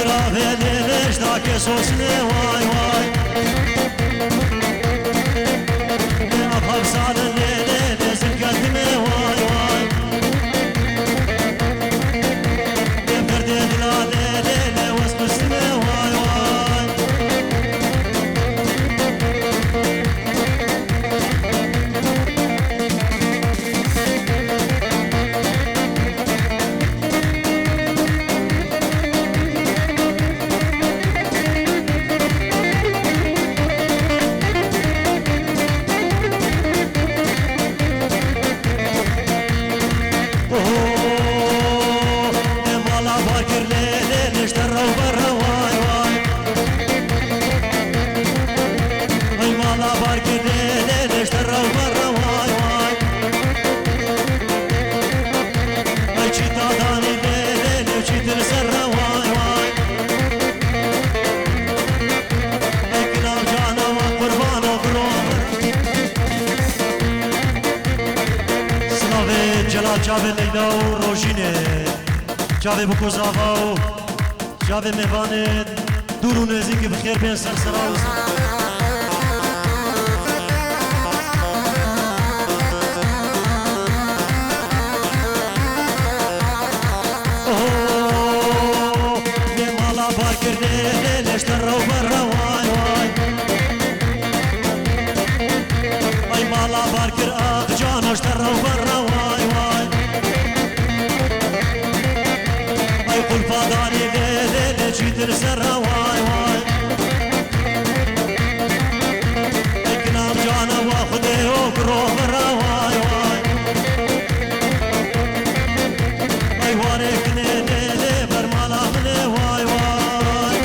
ليش ذاك يصوصني واي واي أبغى بصال الليل نزل قدمي واي واي يفرد دلالي ليلي واسم اسمي واي واي جاوه لیلا و روژینه جاوه بکوزاوا و جاوه میوانه دور و نزدیک بخیر بین سرسرا می مالا بار کرده لشتر رو بر وای وای ای مالا بار کر آق جانوشتر رو بر وای وای قل فاداني ليلي جيت السرا واي واي اكنام جانا واخذي وقروب واي واي اي واريك ليلي برمالا مني واي واي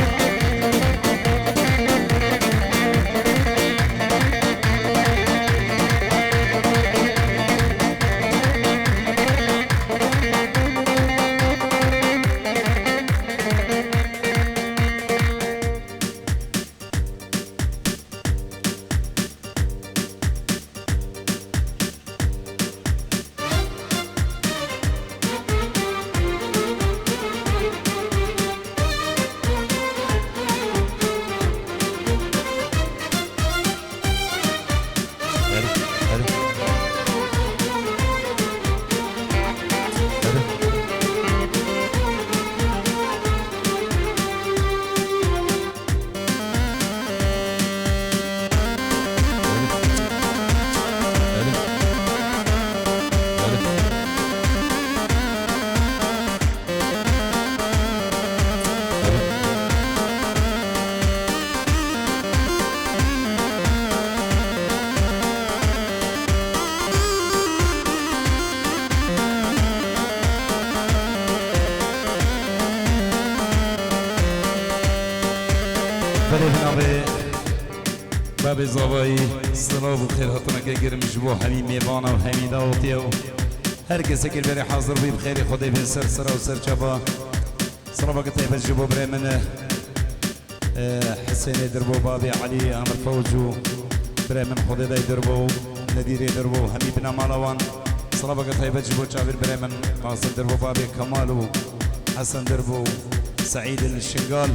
باب زوایی سلام و خیر هاتنا که گرم جبو همین میوان و همین داوتی و هر کسی که بری حاضر بی بخیر خدای بین سر سر و سر چبا سلام که طیب جبو برای من حسین دربو بابی علی عمر فوجو برای من خدای دای دربو ندیر دربو همین بنا مالوان سلام که طیب جبو چابر برای من قاصد دربو بابی کمال و حسن دربو سعید الشنقال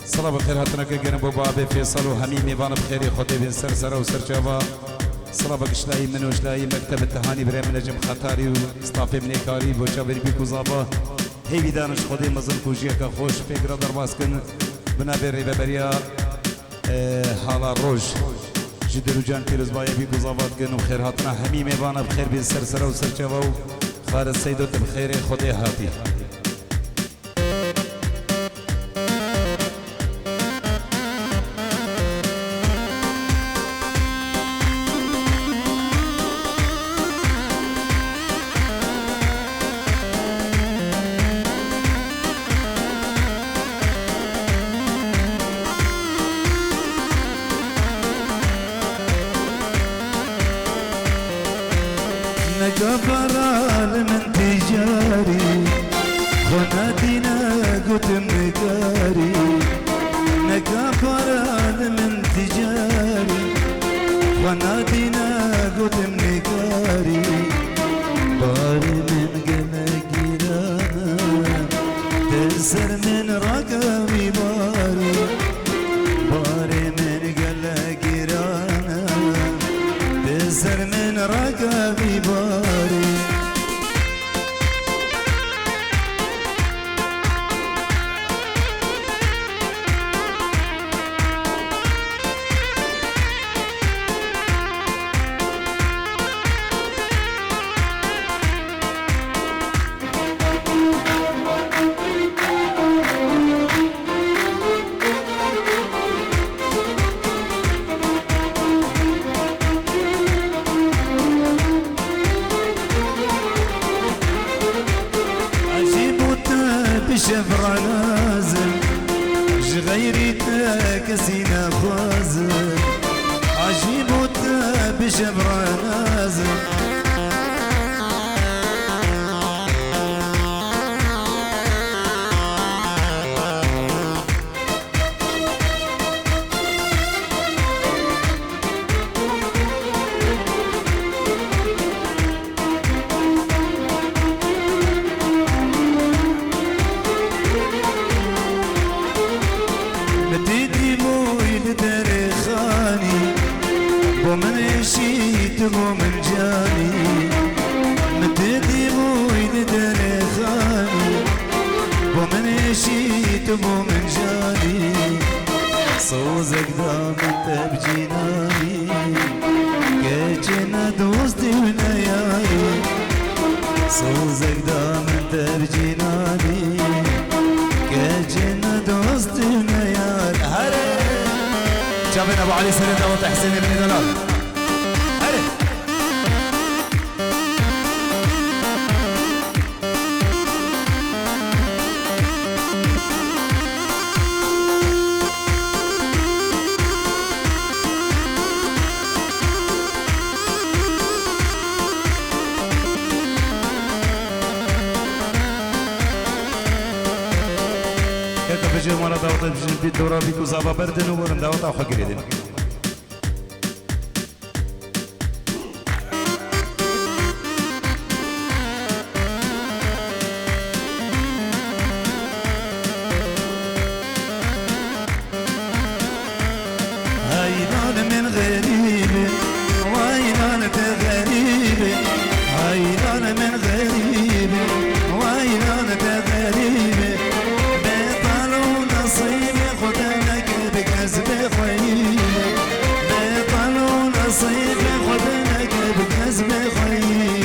صلاة بخير هاتنا كجرم بابي فيصل وهمي ميبان بخير خدي بن سرسرة وسرجابا صلاة بكشلاي من وشلاي مكتب التهاني بري من نجم خطاري وستافي من كاري بوشابر بيكو زابا هي بدانش خدي مزن كوجيا كخوش فكرة درباسكن بنا بري ببريا حالا روج جدرو جان كيلوز بايا بيكو زابات كن وخير هاتنا همي ميبان بخير بن سرسرة وسرجابا خالد سيدو بخير خدي هاتي كفران من تجاري خناتنا قلت مقاري نكفران من تجاري خناتنا قلت مقاري باري من قلقي تنسر من رقم بشفرة نازل جغيري تاكسينا خوازل عجيب وتا بشفرة نازل من جاني مددي موي ندري خاني ومن شيت من جاني صوزك دام انت بجناني كجنا دوستي ونياري صوزك دام انت بجناني كجنا دوستي ونياري هلا جابنا ابو علي سلطه وتحسين بن دلال بجي مرة داوطة بجي بيت دورا بيكو زابا بردن وورن داوطة وحقري دين هايلان من غريب ويلان تغريب هايلان من غريب ويلان تغريب نصيبي خدنك بكسب خيبي بطل ونصيبي خدنك بكسب خيبي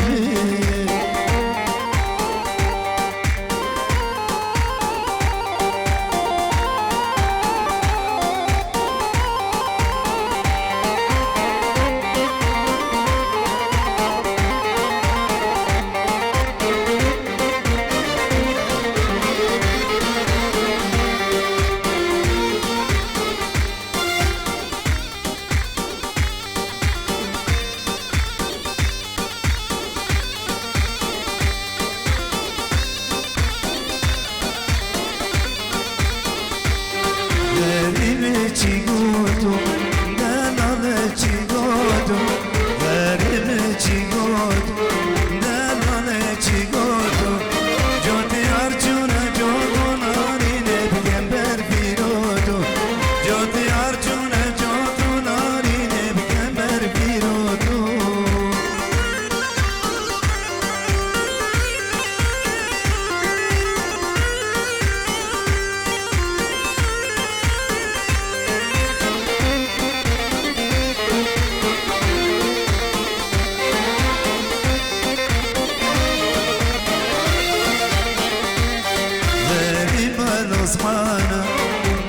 عثمانة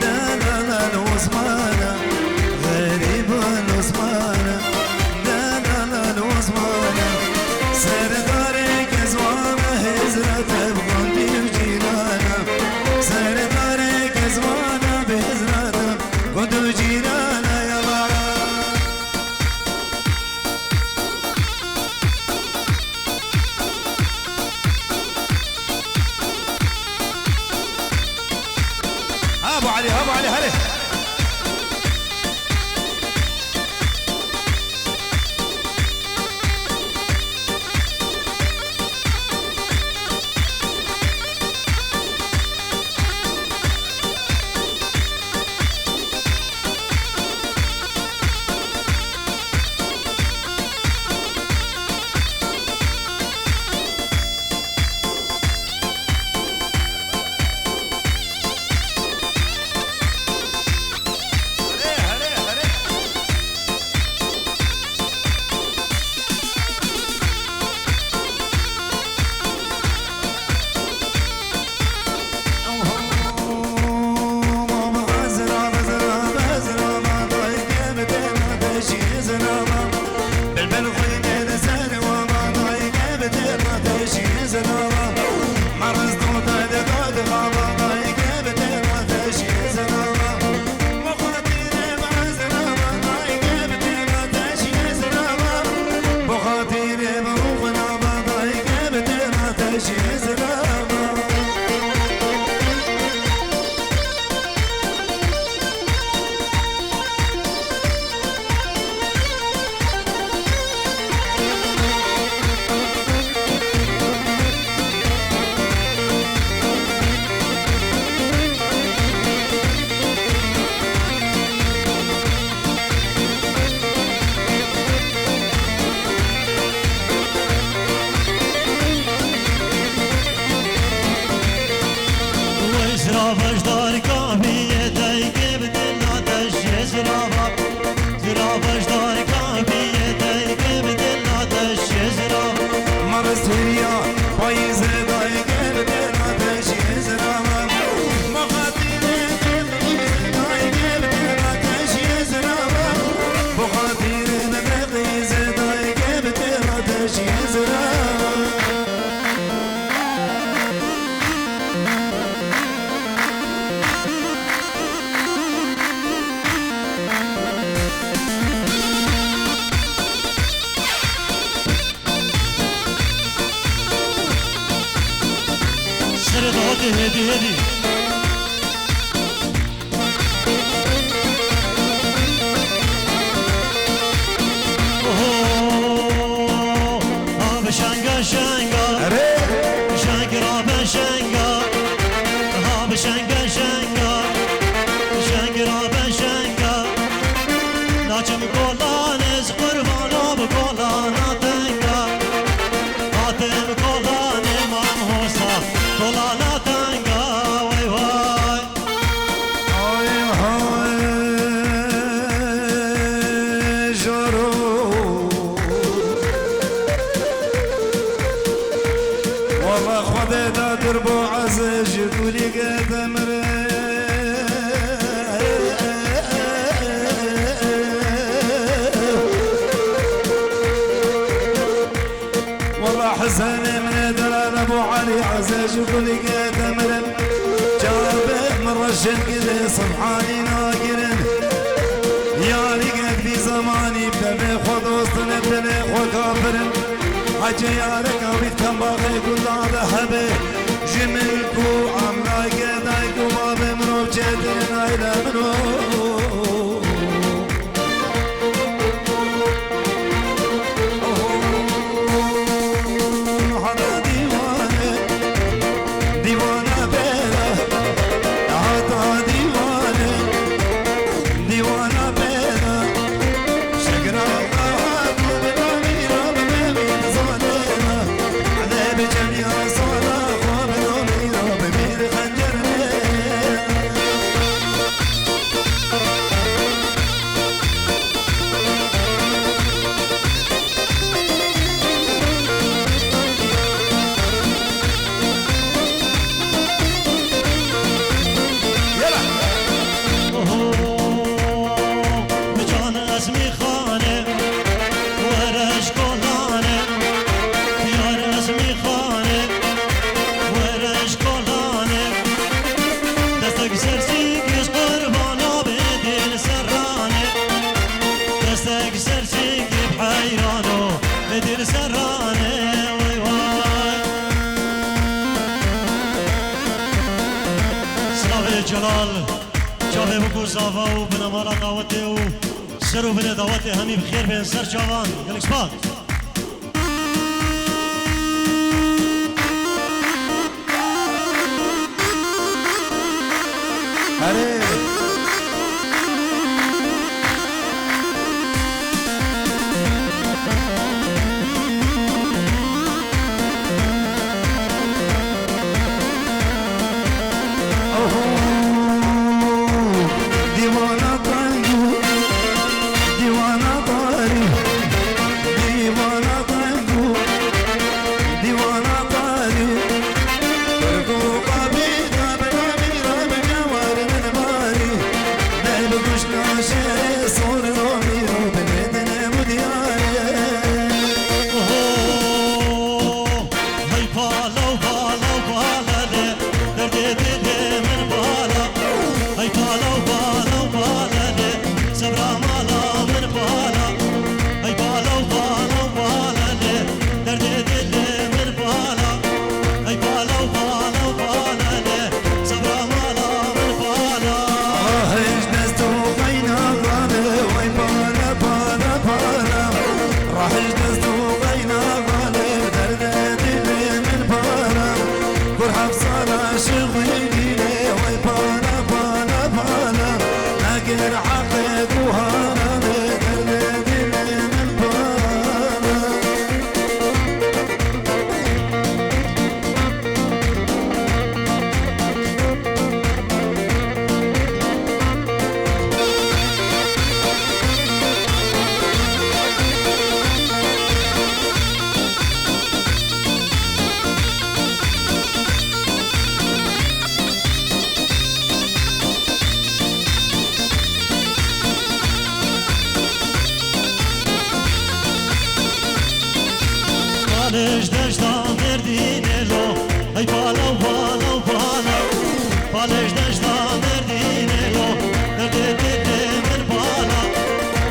لا لا لا العثمانة غريب العثمانة لا لا لا العثمانة سردارك زوانة هزرة بغندي وجيرانة سردارك زوانة بهزرة بغندي وجيرانة يا بارا ابو علي هلا Ziravaj dar kabiye teyke bidilla teşye ziravaj Ziravaj dar kabiye teyke bidilla teşye ziravaj مرستریا پاییز دای گردن آتش زرام مخاطر دای گردن آتش زرام مخاطر نقیز دای گردن آتش زرام Sırada hadi hadi hadi Oho Abi şanga şanga Şangira ben şanga Abi şanga şanga Şangira ben şanga Naçım kolanız kurban ol kolana tenga Atım kolanı mamhosa kolana tenga vay vay Ay hay jaro والله خذ دا دربو عزج قولي قدم والله حسن من دلال ابو علي عزج قولي قدم جابه من رشد كذا صبحاني ناقرن يا لقيت في زماني بني خذ وسطنا بني خذ كافرن حاجة يا ركابيت كم باغي كل هذا حبي جملكو عملا قدايكو ما بمنو بجدنا إلى منو هذا ديوانه ديوانه بيلا هذا ديوانه ديوانه بيلا شكرا بجان اسمی خانه ورش کلانه بیار اسمی خانه ورش کلانه دستک سرسیگش قربانا به دل سرانه دستک سرسیگی بحیرانو به دل سرانه وای وای سلاو جلال جاوه بکو زاوا و بنامالا دعوته و سر و بنه دعوته همی بخیر بین سر جوان گلک سپاد ديوانا طايو ديوانا طاري ديوانا طايو ديوانا طاري فرقو قابينا بنامينا بجوار من بالش دشتا دردینه لو درد دل من بالا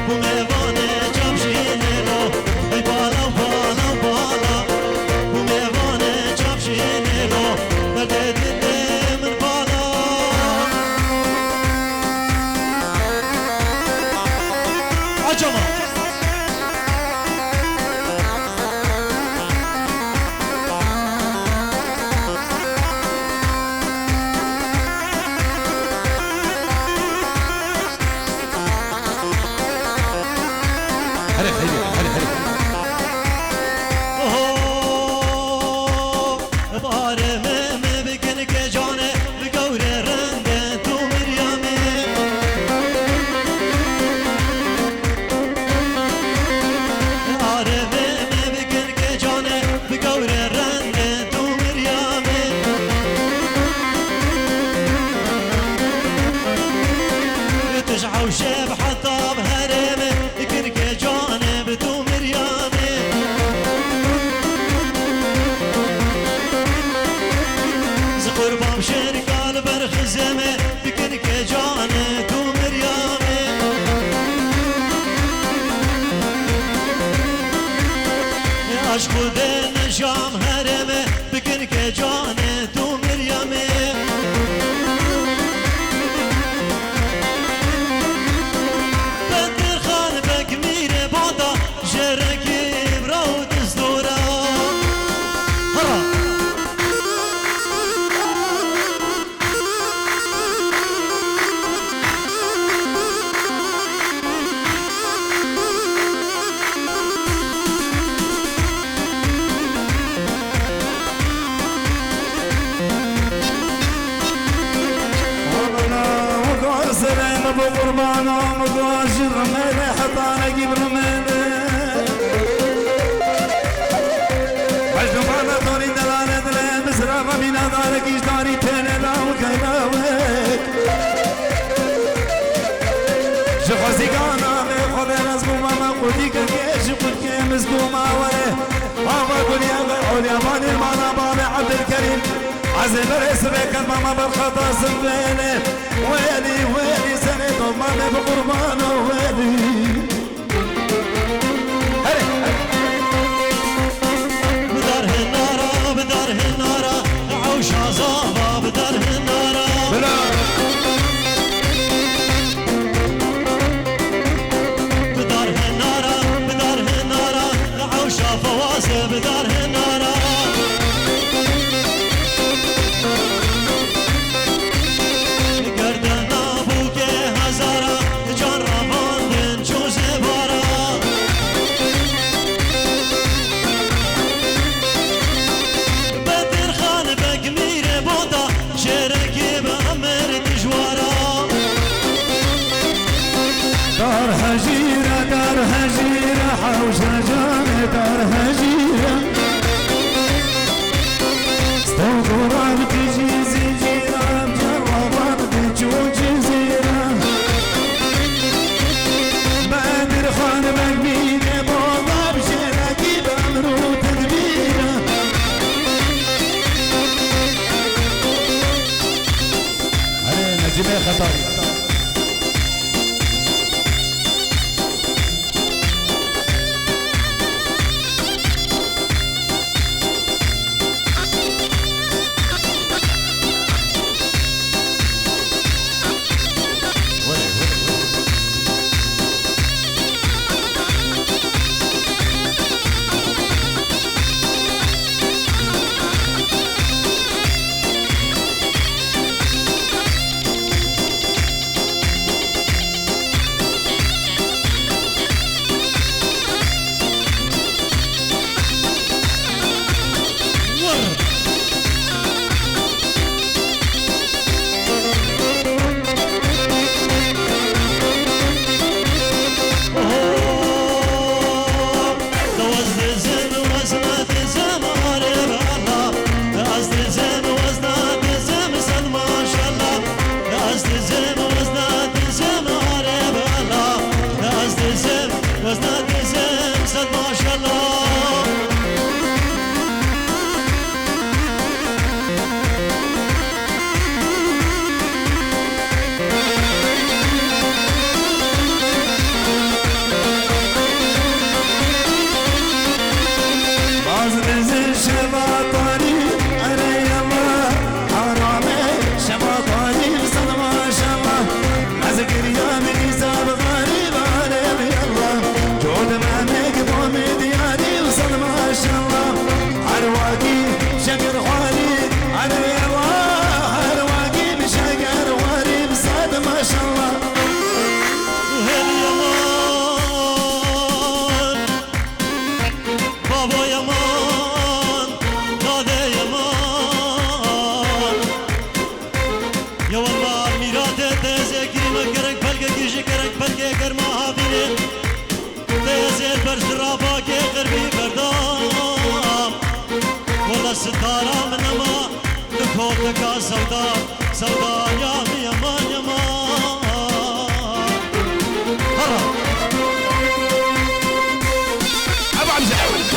بو میوانه جمشینه لو ای بالا بالا بالا بو میوانه جمشینه لو درد دل من بالا عجمه وشاب حتى بهرمه كرك جانب تو مريامي زقر بامشير قال برخزمه كرك جانب تو مريامي يا عشق دل شام هرمه بكرك جانب تو مريامي ابو قربان ومقاصر رميله حطانا جيب رميله مجنوبانا دوري دلالة دلالة مسرافة من دارك يشتاري تيني لاو كيلاوك شخصي كانا بخذ رزقو ماما قدي كيش قد كيمز قوما وله بابا قل يا غير يا باني المانا بابا عبد الكريم عزيز الاسبك ماما بالخطا سبينه ويلي ويلي سنة ماما بقربانه ويلي بدار النارة بدار النارة عوش عصابة بدار النارة بدار النارة بدار النارة عوش فواسه بدار النارة دار هجيرة دار هجيرة حوشة جانة دار هجيرة استوطرة بتجي زنجيرة مجربة بتجو جزيرة بدر خان مقبيلة بوضع بشركي بأمرو تدبيرة علينا جميع خطايا يا والله ميرات تازي كريمة كرك بلقى كيجي كرك بلقى كرما هابيني تازي برج راباكي غربي بردام والله ستارة من ما دخولك سودا سودا يا يمان يمان هلا ابو عبد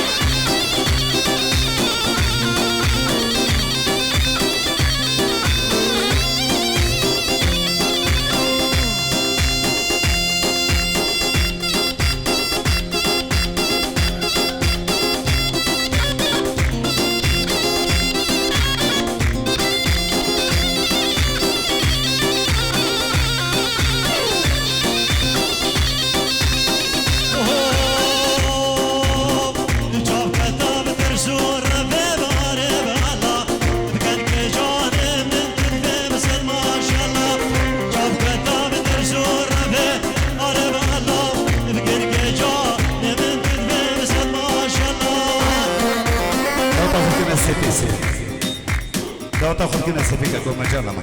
لو تاخذ كنا سفيك اقول مجال ما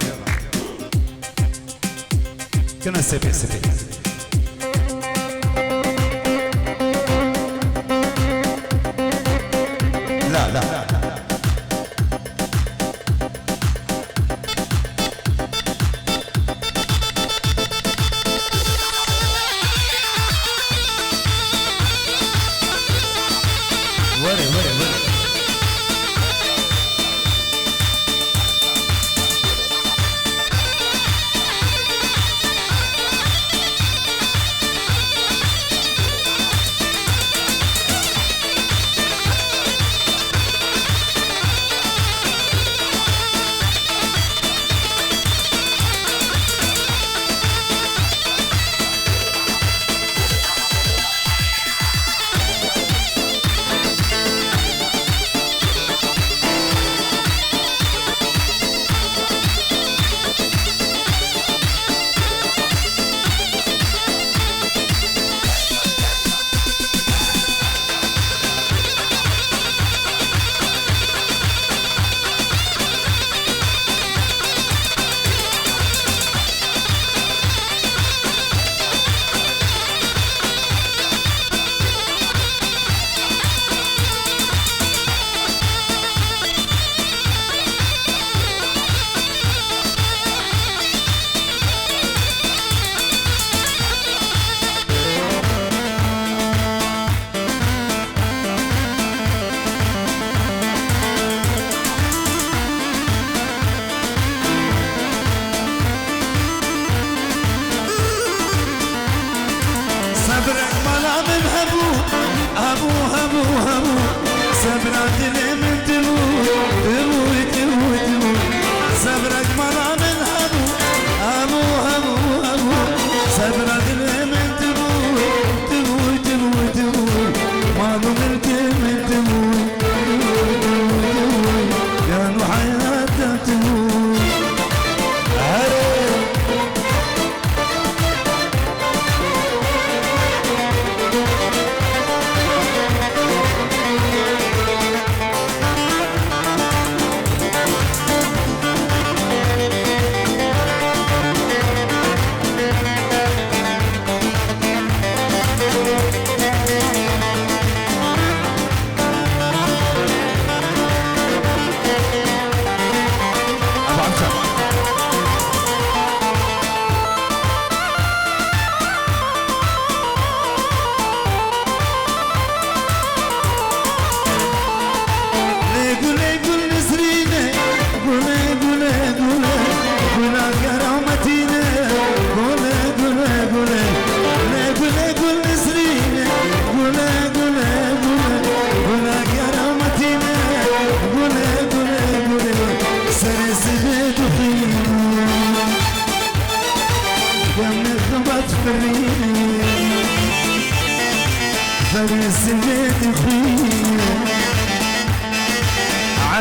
كنا سفيك لا لا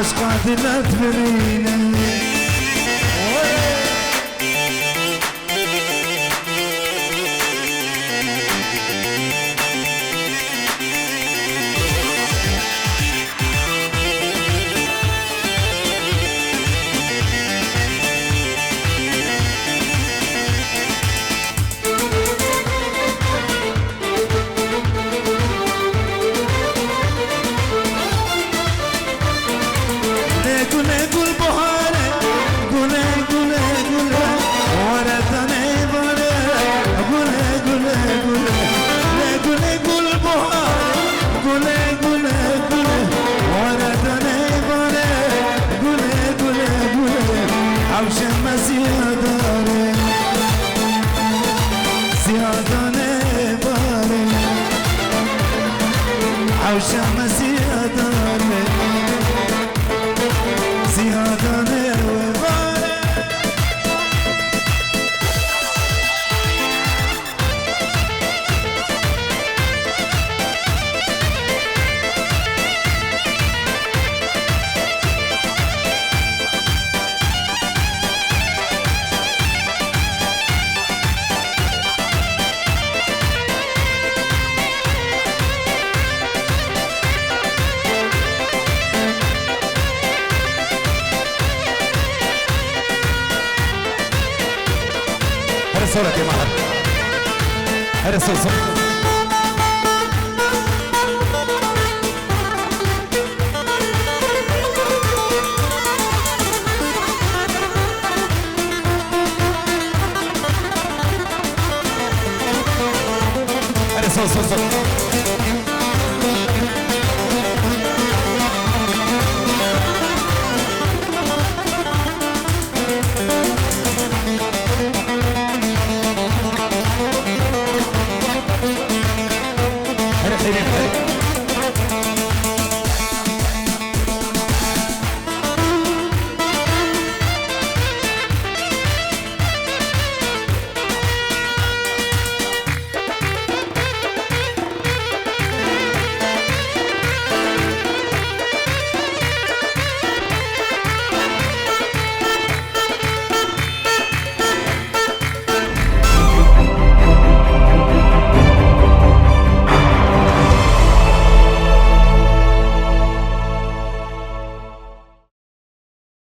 عشقات لا تفرينا صورة يا مهر هذا صوت هذا صوت